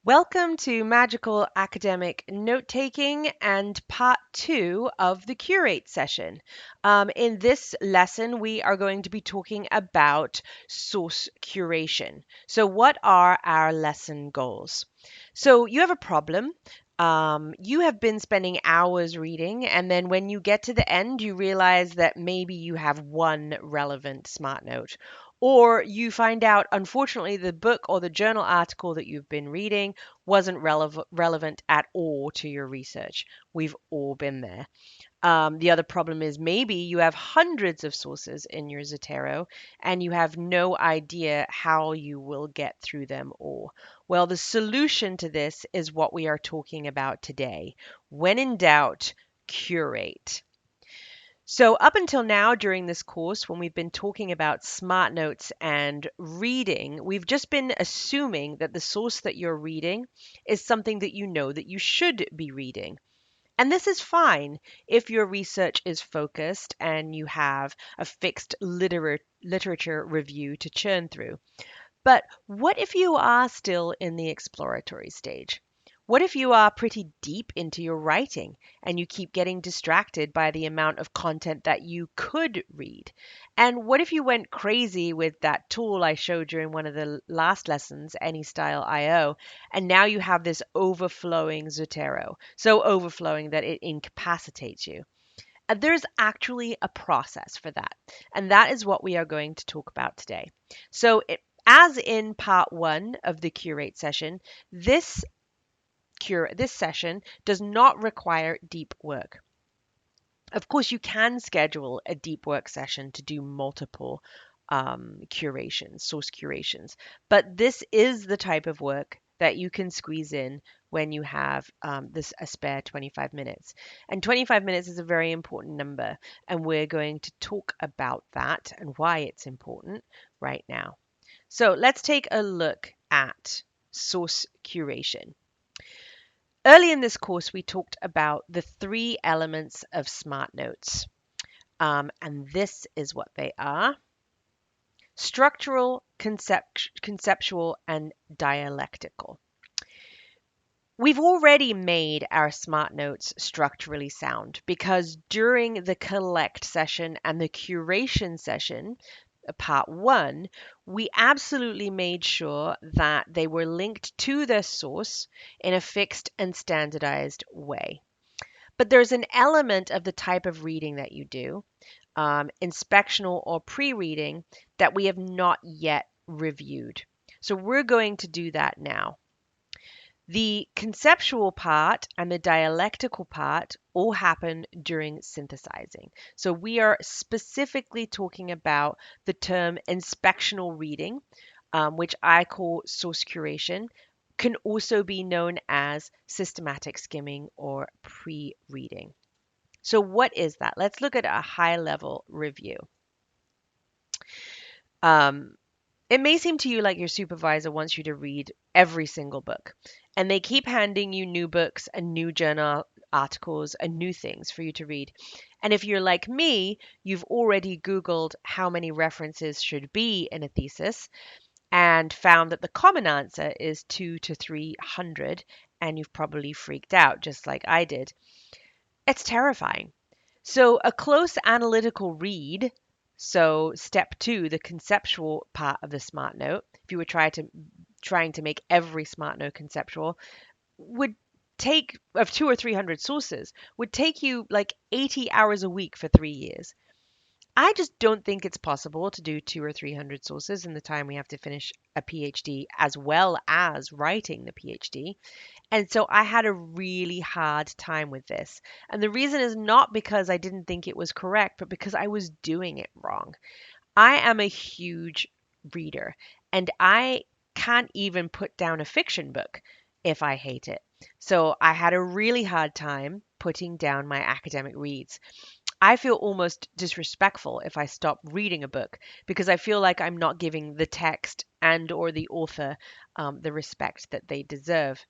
Welcome to Magical Academic Note Taking and part two of the Curate session. In this lesson, we are going to be talking about source curation. So, what are our lesson goals? So, you have a problem. You have been spending hours reading, and then when you get to the end, you realize that maybe you have one relevant smart note. Or you find out, unfortunately, the book or the journal article that you've been reading wasn't relevant at all to your research. We've all been there. The other problem is maybe you have hundreds of sources in your Zotero and you have no idea how you will get through them all. Well, the solution to this is what we are talking about today. When in doubt, curate. So, up until now, during this course, when we've been talking about smart notes and reading, we've just been assuming that the source that you're reading is something that you know that you should be reading. And this is fine if your research is focused and you have a fixed literature review to churn through. But what if you are still in the exploratory stage? What if you are pretty deep into your writing and you keep getting distracted by the amount of content that you could read? And what if you went crazy with that tool I showed during one of the last lessons, AnyStyle.io, and now you have this overflowing Zotero, so overflowing that it incapacitates you? There's actually a process for that, and that is what we are going to talk about today. So, as in part one of the Curate session, this session does not require deep work. Of course, you can schedule a deep work session to do multiple curations, source curations, but this is the type of work that you can squeeze in when you have a spare 25 minutes. And 25 minutes is a very important number, and we're going to talk about that and why it's important right now. So let's take a look at source curation. Early in this course, we talked about the three elements of Smart Notes, and this is what they are: structural, conceptual, and dialectical. We've already made our Smart Notes structurally sound because during the collect session and the curation session, part one, we absolutely made sure that they were linked to their source in a fixed and standardized way. But there's an element of the type of reading that you do, inspectional or pre-reading, that we have not yet reviewed. So we're going to do that now. The conceptual part and the dialectical part all happen during synthesizing. So we are specifically talking about the term inspectional reading, which I call source curation, can also be known as systematic skimming or pre-reading. So what is that? Let's look at a high-level review. It may seem to you like your supervisor wants you to read every single book, and they keep handing you new books and new journal articles and new things for you to read. And if you're like me, you've already Googled how many references should be in a thesis and found that the common answer is 2 to 300, and you've probably freaked out just like I did. It's terrifying. So, a close analytical read, so step two, the conceptual part of the smart note, if you were trying to make every smart note conceptual, would take of 2 or 300 sources would take you like 80 hours a week for 3 years. I just don't think it's possible to do 2 or 300 sources in the time we have to finish a PhD as well as writing the PhD. And so I had a really hard time with this. And the reason is not because I didn't think it was correct, but because I was doing it wrong. I am a huge reader, and I can't even put down a fiction book if I hate it. So I had a really hard time putting down my academic reads. I feel almost disrespectful if I stop reading a book because I feel like I'm not giving the text and or the author the respect that they deserve.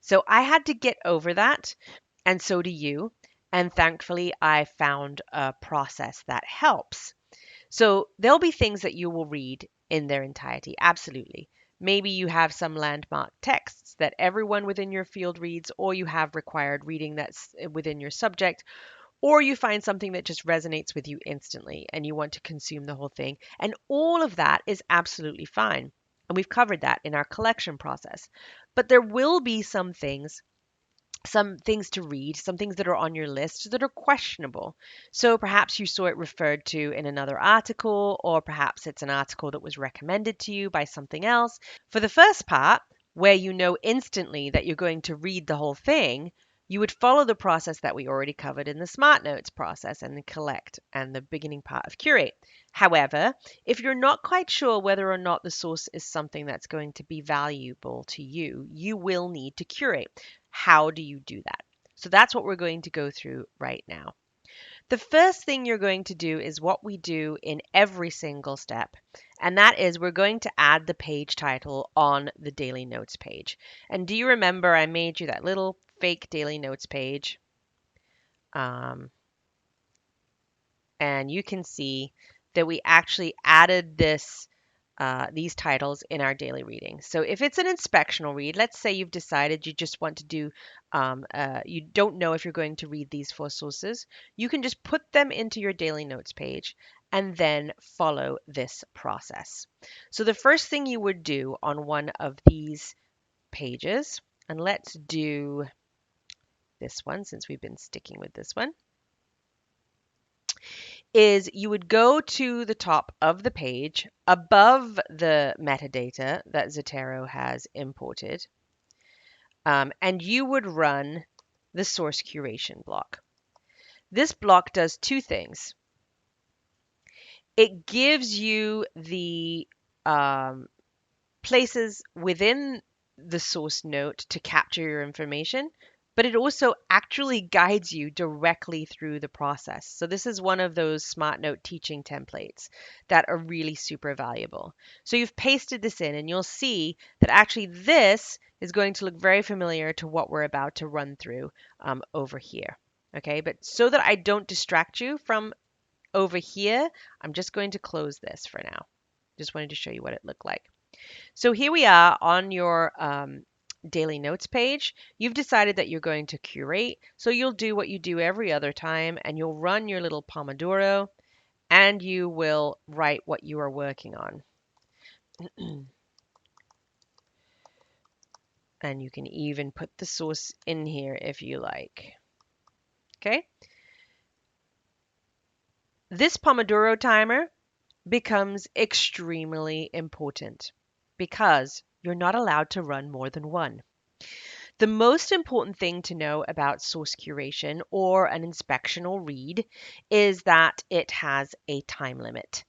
So I had to get over that, and so do you. And thankfully, I found a process that helps. So there'll be things that you will read in their entirety, absolutely. Maybe you have some landmark texts that everyone within your field reads, or you have required reading that's within your subject, or you find something that just resonates with you instantly and you want to consume the whole thing. And all of that is absolutely fine. And we've covered that in our collection process. But there will be some things to read, some things that are on your list that are questionable. So perhaps you saw it referred to in another article, or perhaps it's an article that was recommended to you by something else. For the first part, where you know instantly that you're going to read the whole thing, you would follow the process that we already covered in the Smart Notes process and the collect and the beginning part of Curate. However, if you're not quite sure whether or not the source is something that's going to be valuable to you, you will need to curate. How do you do that? So that's what we're going to go through right now. The first thing you're going to do is what we do in every single step, and that is we're going to add the page title on the daily notes page. And do you remember I made you that little fake daily notes page? Um, and you can see that we actually added these titles in our daily reading. So if it's an inspectional read, let's say you've decided you just want to do, you don't know if you're going to read these four sources, you can just put them into your daily notes page and then follow this process. So the first thing you would do on one of these pages, and let's do this one since we've been sticking with this one, is you would go to the top of the page above the metadata that Zotero has imported, and you would run the source curation block. This block does two things. It gives you the places within the source note to capture your information, but it also actually guides you directly through the process. So this is one of those Smart Note teaching templates that are really super valuable. So you've pasted this in and you'll see that actually this is going to look very familiar to what we're about to run through over here. Okay, but so that I don't distract you from over here, I'm just going to close this for now. Just wanted to show you what it looked like. So here we are on your daily notes page. You've decided that you're going to curate. So you'll do what you do every other time and you'll run your little Pomodoro and you will write what you are working on. And you can even put the source in here if you like. Okay. This Pomodoro timer becomes extremely important because you're not allowed to run more than one. The most important thing to know about source curation or an inspectional read is that it has a time limit.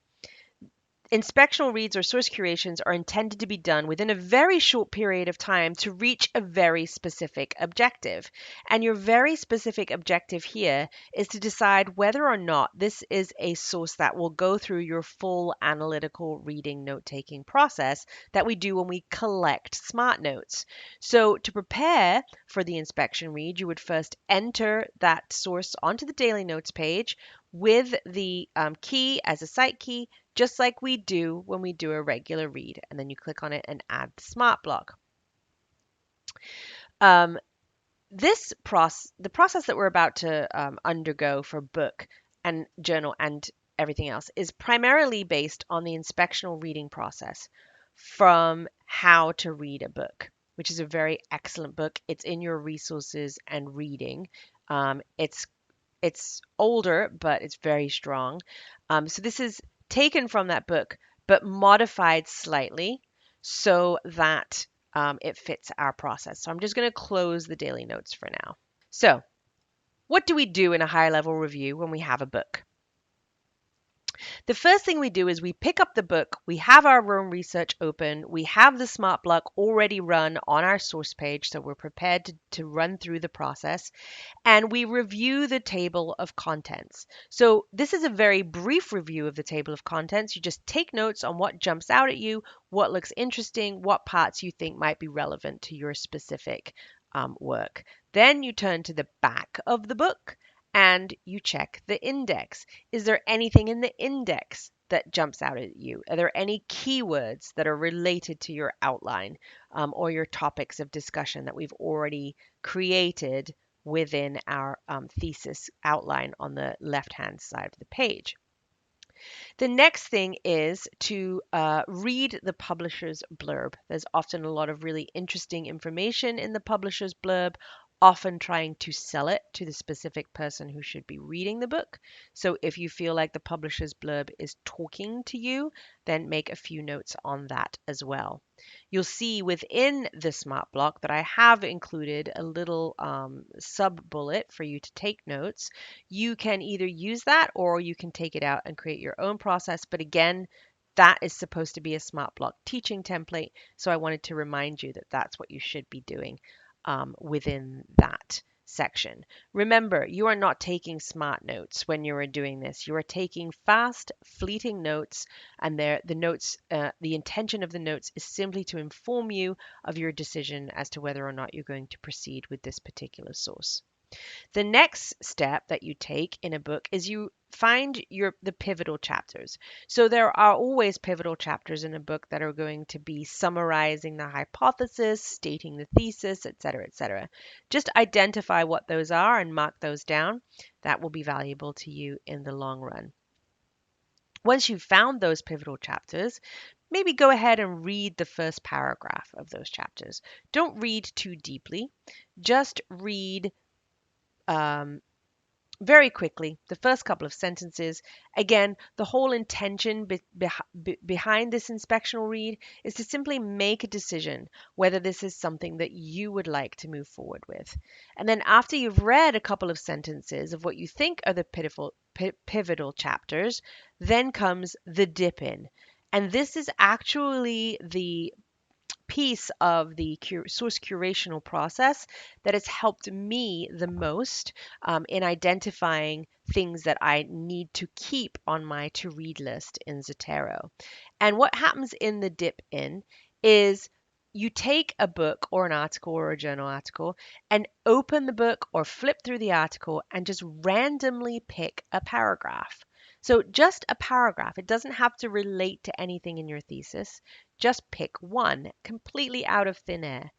Inspectional reads or source curations are intended to be done within a very short period of time to reach a very specific objective. And your very specific objective here is to decide whether or not this is a source that will go through your full analytical reading note-taking process that we do when we collect smart notes. So to prepare for the inspection read, you would first enter that source onto the daily notes page with the key as a site key, just like we do when we do a regular read. And then you click on it and add the smart block. The process that we're about to undergo for book and journal and everything else is primarily based on the inspectional reading process from How to Read a Book, which is a very excellent book. It's in your resources and reading. It's older, but it's very strong. So this is taken from that book, but modified slightly so that it fits our process. So I'm just going to close the daily notes for now. So what do we do in a high level review when we have a book? The first thing we do is we pick up the book, we have our own research open, we have the smart block already run on our source page, so we're prepared to run through the process, and we review the table of contents. So this is a very brief review of the table of contents. You just take notes on what jumps out at you, what looks interesting, what parts you think might be relevant to your specific work. Then you turn to the back of the book and you check the index. Is there anything in the index that jumps out at you? Are there any keywords that are related to your outline or your topics of discussion that we've already created within our thesis outline on the left-hand side of the page? The next thing is to read the publisher's blurb. There's often a lot of really interesting information in the publisher's blurb, often trying to sell it to the specific person who should be reading the book. So if you feel like the publisher's blurb is talking to you, then make a few notes on that as well. You'll see within the smart block that I have included a little sub bullet for you to take notes. You can either use that or you can take it out and create your own process. But again, that is supposed to be a smart block teaching template. So I wanted to remind you that that's what you should be doing within that section. Remember, you are not taking smart notes when you are doing this. You are taking fast, fleeting notes, and the intention of the notes is simply to inform you of your decision as to whether or not you're going to proceed with this particular source. The next step that you take in a book is you find the pivotal chapters. So there are always pivotal chapters in a book that are going to be summarizing the hypothesis, stating the thesis, etc., etc. Just identify what those are and mark those down. That will be valuable to you in the long run. Once you've found those pivotal chapters, maybe go ahead and read the first paragraph of those chapters. Don't read too deeply. Just read um, very quickly the first couple of sentences. Again, the whole intention behind this inspectional read is to simply make a decision whether this is something that you would like to move forward with. And then after you've read a couple of sentences of what you think are the pivotal chapters, then comes the dip in. And this is actually the piece of the source curational process that has helped me the most in identifying things that I need to keep on my to read list in Zotero. And what happens in the dip in is you take a book or an article or a journal article and open the book or flip through the article and just randomly pick a paragraph. So just a paragraph. It doesn't have to relate to anything in your thesis. Just pick one completely out of thin air.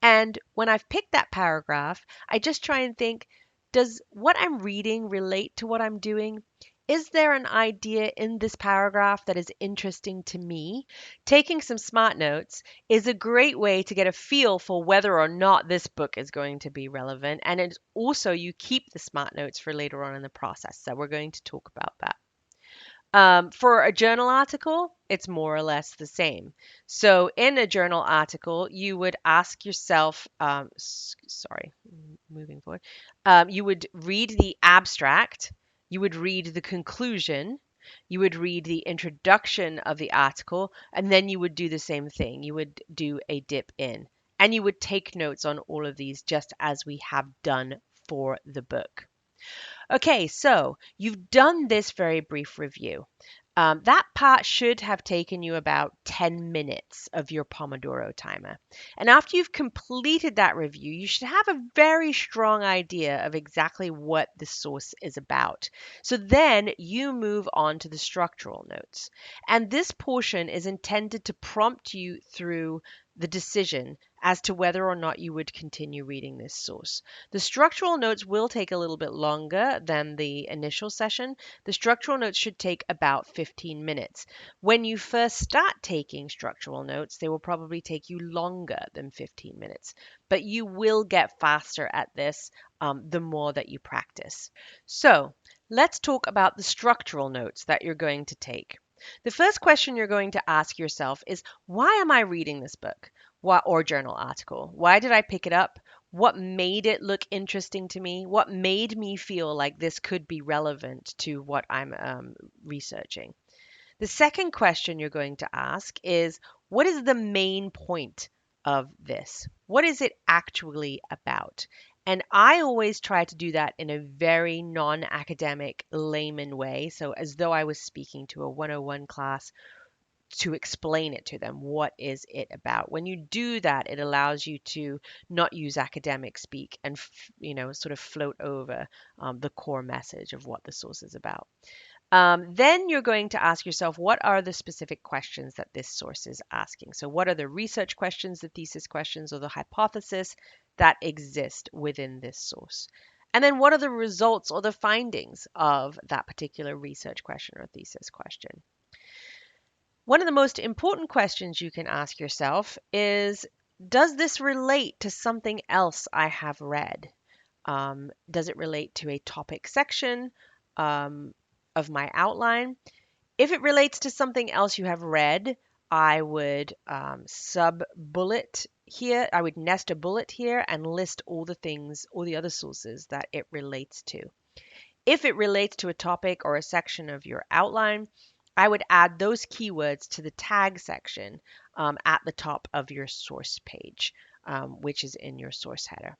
And when I've picked that paragraph, I just try and think, does what I'm reading relate to what I'm doing? Is there an idea in this paragraph that is interesting to me? Taking some smart notes is a great way to get a feel for whether or not this book is going to be relevant. And it's also, you keep the smart notes for later on in the process. So we're going to talk about that. For a journal article, it's more or less the same. So, in a journal article, you would ask yourself, moving forward, you would read the abstract, you would read the conclusion, you would read the introduction of the article, and then you would do the same thing. You would do a dip in, and you would take notes on all of these just as we have done for the book. Okay, so you've done this very brief review. That part should have taken you about 10 minutes of your Pomodoro timer. And after you've completed that review, you should have a very strong idea of exactly what the source is about. So then you move on to the structural notes. And this portion is intended to prompt you through the decision as to whether or not you would continue reading this source. The structural notes will take a little bit longer than the initial session. The structural notes should take about 15 minutes. When you first start taking structural notes, they will probably take you longer than 15 minutes, but you will get faster at this the more that you practice. So let's talk about the structural notes that you're going to take. The first question you're going to ask yourself is, why am I reading this book or journal article? Why did I pick it up? What made it look interesting to me? What made me feel like this could be relevant to what I'm researching? The second question you're going to ask is, what is the main point of this? What is it actually about? And I always try to do that in a very non academic layman way. So, as though I was speaking to a 101 class to explain it to them. What is it about? When you do that, it allows you to not use academic speak and, sort of float over the core message of what the source is about. Then you're going to ask yourself, what are the specific questions that this source is asking? So what are the research questions, the thesis questions, or the hypothesis that exist within this source? And then what are the results or the findings of that particular research question or thesis question? One of the most important questions you can ask yourself is, does this relate to something else I have read? Does it relate to a topic section um, of my outline? If it relates to something else you have read, I would sub bullet here. I would nest a bullet here and list all the things, all the other sources that it relates to. If it relates to a topic or a section of your outline, I would add those keywords to the tag section at the top of your source page, which is in your source header.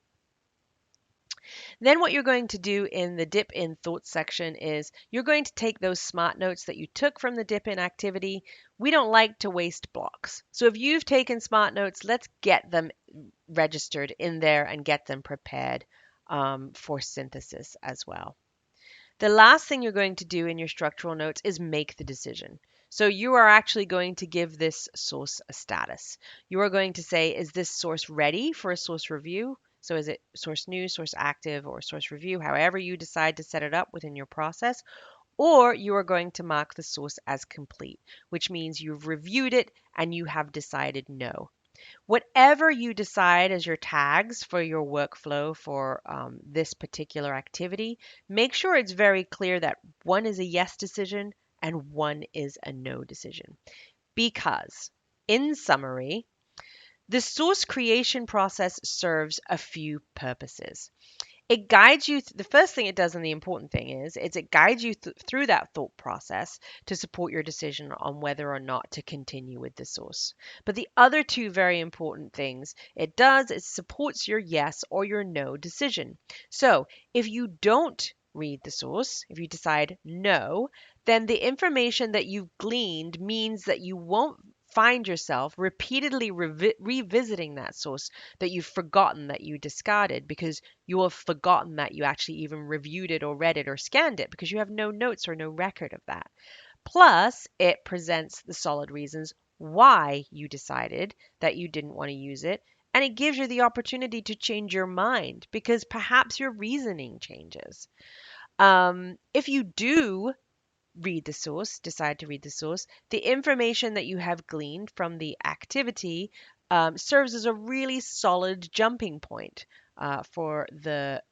Then what you're going to do in the dip in thoughts section is you're going to take those smart notes that you took from the dip in activity. We don't like to waste blocks. So if you've taken smart notes, let's get them registered in there and get them prepared for synthesis as well. The last thing you're going to do in your structural notes is make the decision. So you are actually going to give this source a status. You are going to say, is this source ready for a source review? So is it source new, source active, or source review, however you decide to set it up within your process? Or you are going to mark the source as complete, which means you've reviewed it and you have decided no. Whatever you decide as your tags for your workflow for this particular activity, make sure it's very clear that one is a yes decision and one is a no decision. Because, in summary, the source creation process serves a few purposes. It guides you. The first thing it does, and the important thing is it guides you through that thought process to support your decision on whether or not to continue with the source. But the other two very important things it does is supports your yes or your no decision. So if you don't read the source, if you decide no, then the information that you've gleaned means that you won't find yourself repeatedly revisiting that source that you've forgotten that you discarded, because you have forgotten that you actually even reviewed it or read it or scanned it, because you have no notes or no record of that. Plus, it presents the solid reasons why you decided that you didn't want to use it, and it gives you the opportunity to change your mind because perhaps your reasoning changes. If you do decide to read the source, the information that you have gleaned from the activity serves as a really solid jumping point for the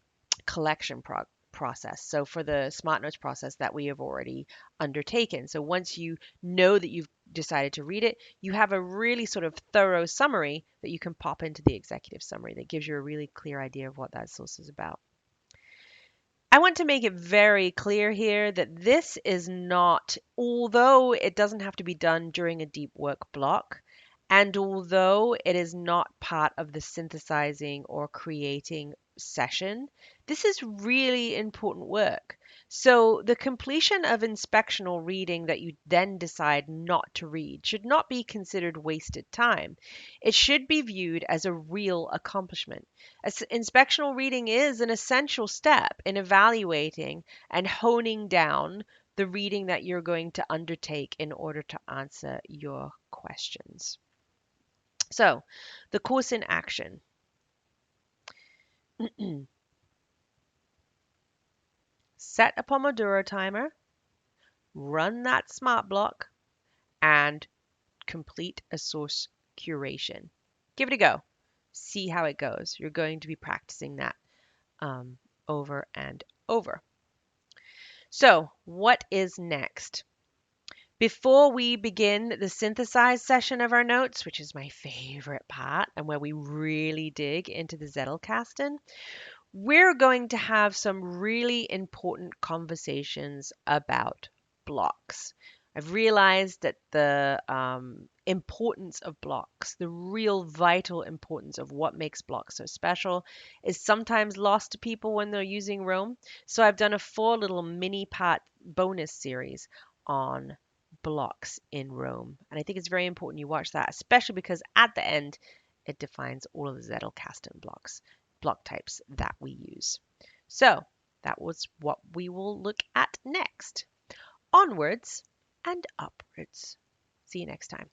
collection process. So for the Smart Notes process that we have already undertaken. So once you know that you've decided to read it, you have a really sort of thorough summary that you can pop into the executive summary that gives you a really clear idea of what that source is about. I want to make it very clear here that this is not, although it doesn't have to be done during a deep work block, and although it is not part of the synthesizing or creating session, this is really important work. So the completion of inspectional reading that you then decide not to read should not be considered wasted time. It should be viewed as a real accomplishment. Inspectional reading is an essential step in evaluating and honing down the reading that you're going to undertake in order to answer your questions. So, the course in action. Set a Pomodoro timer, run that smart block, and complete a source curation. Give it a go. See how it goes. You're going to be practicing that over and over. So, what is next? Before we begin the synthesize session of our notes, which is my favorite part and where we really dig into the Zettelkasten, we're going to have some really important conversations about blocks. I've realized that the importance of blocks, the real vital importance of what makes blocks so special, is sometimes lost to people when they're using Roam. So I've done a 4 little mini part bonus series on blocks in Roam. And I think it's very important you watch that, especially because at the end, it defines all of the Zettelkasten block types that we use. So that was what we will look at next. onwards and upwards. See you next time.